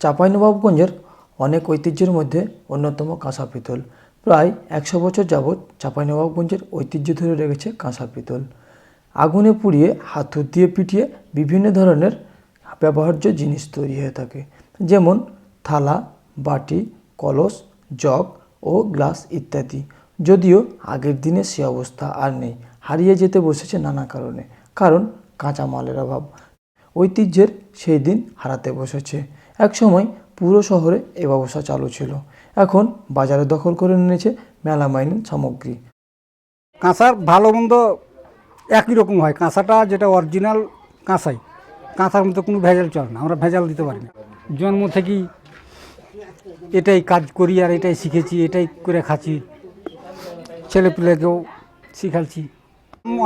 চাঁপাইনবাবগঞ্জের অনেক ঐতিহ্যের মধ্যে অন্যতম কাঁসা পিতল। প্রায় 100 বছর যাবৎ চাঁপাইনবাবগঞ্জের ঐতিহ্য ধরে রেখেছে কাঁসা পিতল। আগুনে পুড়িয়ে হাতুড় দিয়ে পিটিয়ে বিভিন্ন ধরনের ব্যবহার্য জিনিস তৈরি হয়ে থাকে, যেমন থালা, বাটি, কলস, জগ ও গ্লাস ইত্যাদি। যদিও আগের দিনে সে অবস্থা আর নেই, হারিয়ে যেতে বসেছে নানা কারণে। কারণ কাঁচামালের অভাব ঐতিহ্যের সেই দিন হারাতে বসেছে। একসময় পুরো শহরে এ ব্যবসা চালু ছিল, এখন বাজারে দখল করে নিয়েছে মেলামাইনের সামগ্রী। কাঁসার ভালো মন্দ একই রকম হয়। কাঁসাটা যেটা অরিজিনাল কাঁসাই, কাঁসার মধ্যে কোনো ভেজাল চলে না, আমরা ভেজাল দিতে পারি না। জন্ম থেকেই এটাই কাজ করি আর এটাই শিখেছি, এটাই করে খাচ্ছি, ছেলেপিলেকেও শিখাচ্ছি।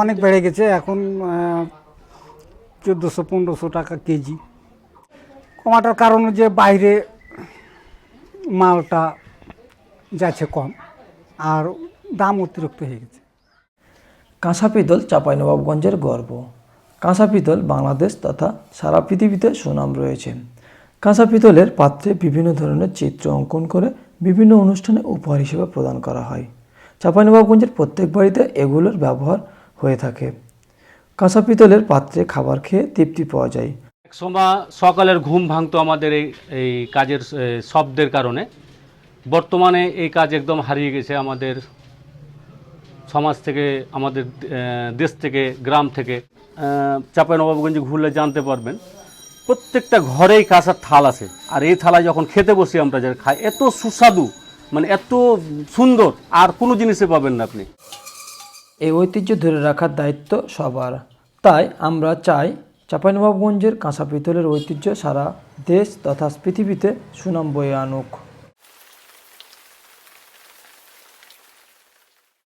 অনেক বেড়ে গেছে, এখন 1400-1500 টাকা কেজি। কমাটার কারণ যে বাইরে মালটা যাচ্ছে কম আর দাম অতিরিক্ত হয়ে গেছে। কাঁসা পিতল চাঁপাইনবাবগঞ্জের গর্ব। কাঁসা পিতল বাংলাদেশ তথা সারা পৃথিবীতে সুনাম রয়েছে। কাঁসা পিতলের পাত্রে বিভিন্ন ধরনের চিত্র অঙ্কন করে বিভিন্ন অনুষ্ঠানে উপহার হিসেবে প্রদান করা হয়। চাঁপাইনবাবগঞ্জের প্রত্যেক বাড়িতে এগুলোর ব্যবহার হয়ে থাকে। কাঁসা পিতলের পাত্রে খাবার খেয়ে তৃপ্তি পাওয়া যায়। এক সময় সকালের ঘুম ভাঙতো আমাদের এই কাজের শব্দের কারণে। বর্তমানে এই কাজ একদম হারিয়ে গেছে আমাদের সমাজ থেকে, আমাদের দেশ থেকে, গ্রাম থেকে। চাঁপাইনবাবগঞ্জে ঘুরলে জানতে পারবেন প্রত্যেকটা ঘরেই কাঁসার থাল আছে। আর এই থালায় যখন খেতে বসি আমরা যা খাই, এত সুস্বাদু, মানে এত সুন্দর আর কোনো জিনিসে পাবেন না আপনি। এই ঐতিহ্য ধরে রাখার দায়িত্ব সবার। তাই আমরা চাই চাঁপাইনবাবগঞ্জের কাঁসা পিতলের ঐতিহ্য সারা দেশ তথা পৃথিবীতে সুনাম বয়ে আনুক।